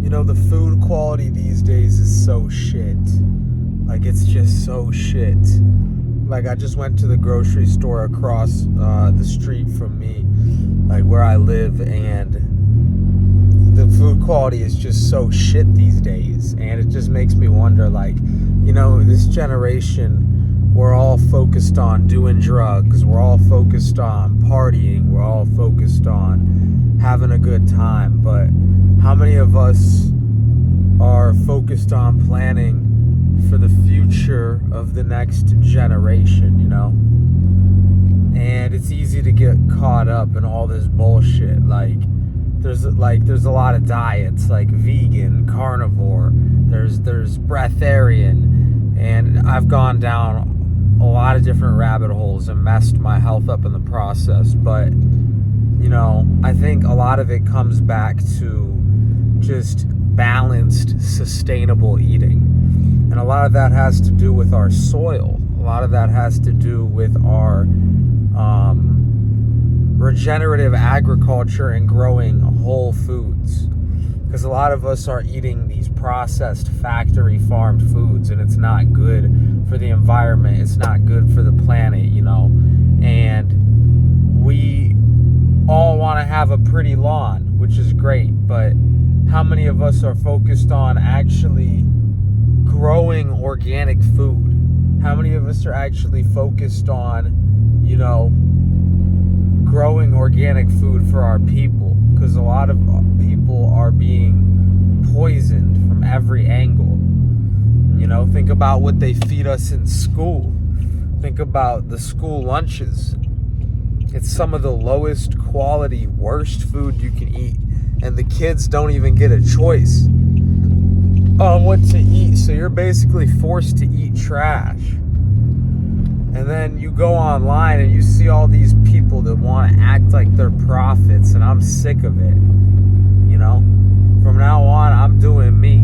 The food quality these days is so shit. Like, it's just so shit. Like, I just went to the grocery store across the street from me, like where I live, and the food quality is just so shit these days. And it just makes me wonder, like, this generation, we're all focused on doing drugs, we're all focused on partying, we're all focused on having a good time, but how many of us are focused on planning for the future of the next generation, And it's easy to get caught up in all this bullshit. There's a lot of diets, like vegan, carnivore, there's breatharian, and I've gone down a lot of different rabbit holes and messed my health up in the process. But I think a lot of it comes back to just balanced, sustainable eating. And a lot of that has to do with our soil. A lot of that has to do with our regenerative agriculture and growing whole foods. Because a lot of us are eating these processed factory farmed foods, and it's not good for the environment. It's not good for the planet, And we all want to have a pretty lawn, which is great, but how many of us are focused on actually growing organic food? How many of us are actually focused on, growing organic food for our people? Because a lot of people are being poisoned from every angle. Think about what they feed us in school. Think about the school lunches. It's some of the lowest quality, worst food you can eat. And the kids don't even get a choice on what to eat. So you're basically forced to eat trash. And then you go online and you see all these people that want to act like they're prophets, and I'm sick of it. From now on, I'm doing me,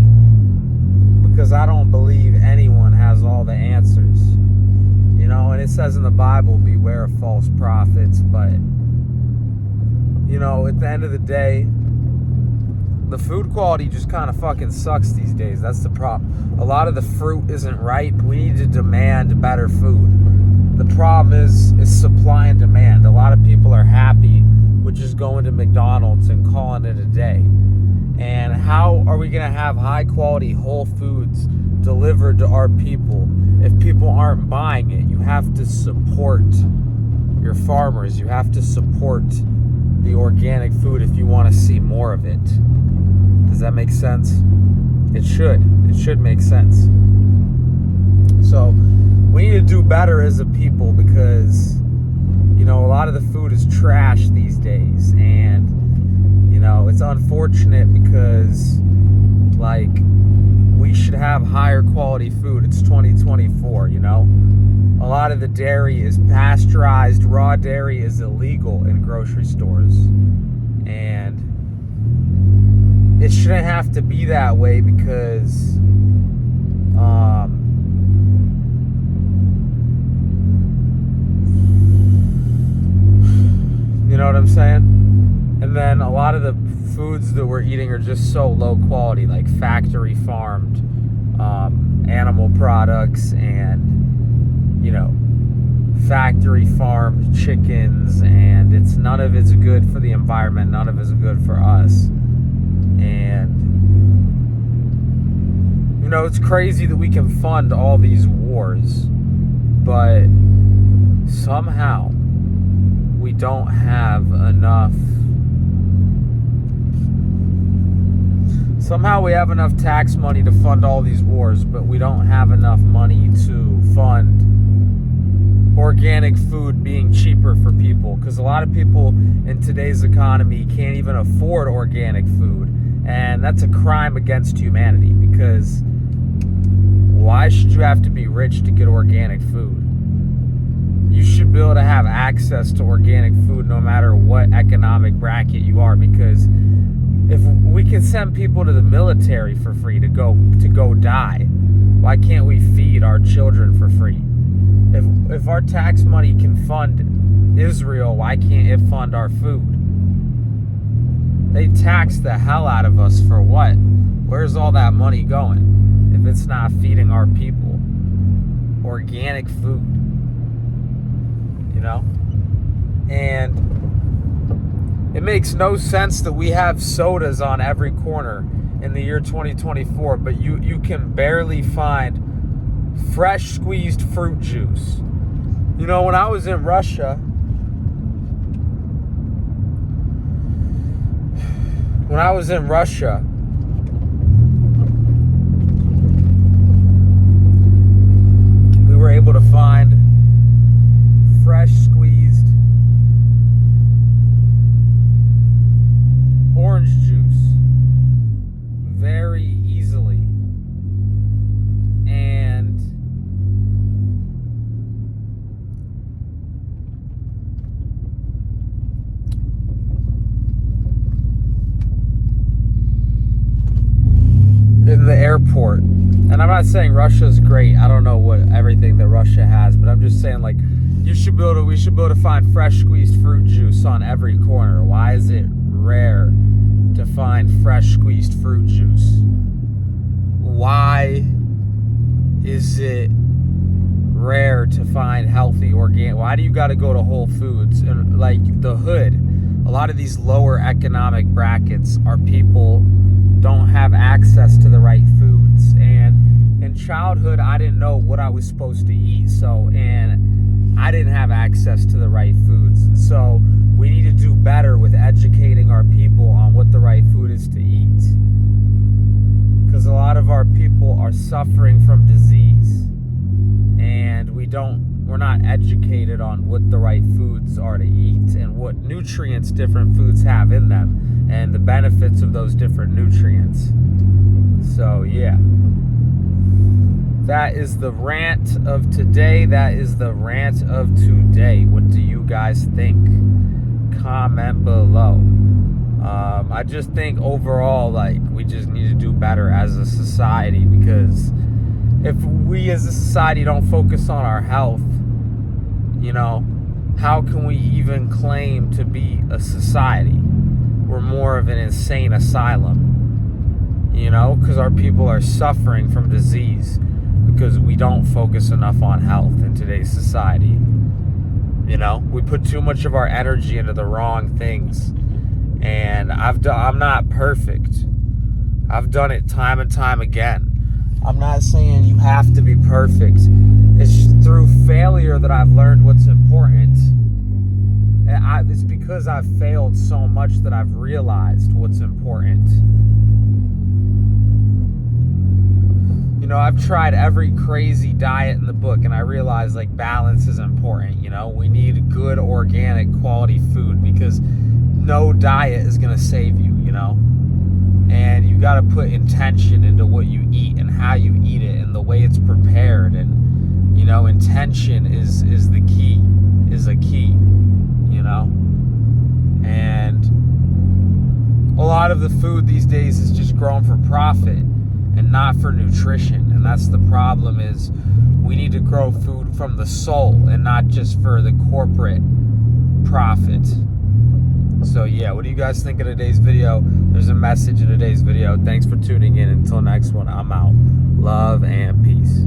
because I don't believe anyone has all the answers. And it says in the Bible, beware of false prophets. But at the end of the day, the food quality just kind of fucking sucks these days. That's the problem. A lot of the fruit isn't ripe. We need to demand better food. The problem is supply and demand. A lot of people are happy with just going to McDonald's and calling it a day. And how are we going to have high quality whole foods delivered to our people if people aren't buying it? You have to support your farmers. You have to support the organic food if you want to see more of it. Does that make sense? It should. It should make sense. So we need to do better as a people, because a lot of the food is trash these days, and it's unfortunate, because we should have higher quality food. It's 2024. A lot of the dairy is pasteurized. Raw dairy is illegal in grocery stores, and it shouldn't have to be that way, because you know what I'm saying? And then a lot of the foods that we're eating are just so low quality, like factory farmed animal products, and factory farmed chickens, and none of it's good for the environment, none of it's good for us. And it's crazy that we can fund all these wars, but somehow we don't have enough. Somehow we have enough tax money to fund all these wars, but we don't have enough money to fund organic food being cheaper for people. Because a lot of people in today's economy can't even afford organic food. And that's a crime against humanity, because why should you have to be rich to get organic food? You should be able to have access to organic food no matter what economic bracket you are, because if we can send people to the military for free to go die, why can't we feed our children for free? If our tax money can fund Israel, why can't it fund our food? They tax the hell out of us for what? Where's all that money going if it's not feeding our people organic food? You know? And it makes no sense that we have sodas on every corner in the year 2024, but you can barely find fresh squeezed fruit juice. You know, when I was in Russia, we were able to find fresh squeezed orange juice very easily. And in the airport. And I'm not saying Russia's great. I don't know what everything that Russia has, but I'm just saying, like, we should be able to find fresh squeezed fruit juice on every corner. Why is it rare to find fresh squeezed fruit juice? Why is it rare to find healthy organic? Why do you got to go to Whole Foods? And like the hood, a lot of these lower economic brackets are people don't have access to the right foods. And in childhood, I didn't know what I was supposed to eat. And I didn't have access to the right foods. So we need to do better with educating our people on what the right food is to eat. Because a lot of our people are suffering from disease. And we're not educated on what the right foods are to eat and what nutrients different foods have in them and the benefits of those different nutrients. So yeah, that is the rant of today. What do you guys think? Comment below. I just think overall, like, we just need to do better as a society, because if we as a society don't focus on our health, you know, how can we even claim to be a society? We're more of an insane asylum, you know, because our people are suffering from disease because we don't focus enough on health in today's society. You know, we put too much of our energy into the wrong things. And I'm not perfect. I've done it time and time again. I'm not saying you have to be perfect. It's through failure that I've learned what's important. And it's because I've failed so much that I've realized what's important. You know, I've tried every crazy diet in the book, and I realized, like, balance is important. You know, we need good, organic, quality food, because no diet is going to save you, you know? And you got to put intention into what you eat and how you eat it and the way it's prepared. And, you know, intention is a key, you know? And a lot of the food these days is just grown for profit and not for nutrition. And that's the problem, is we need to grow food from the soul and not just for the corporate profit. So yeah, what do you guys think of today's video? There's a message in today's video. Thanks for tuning in. Until next one, I'm out. Love and peace.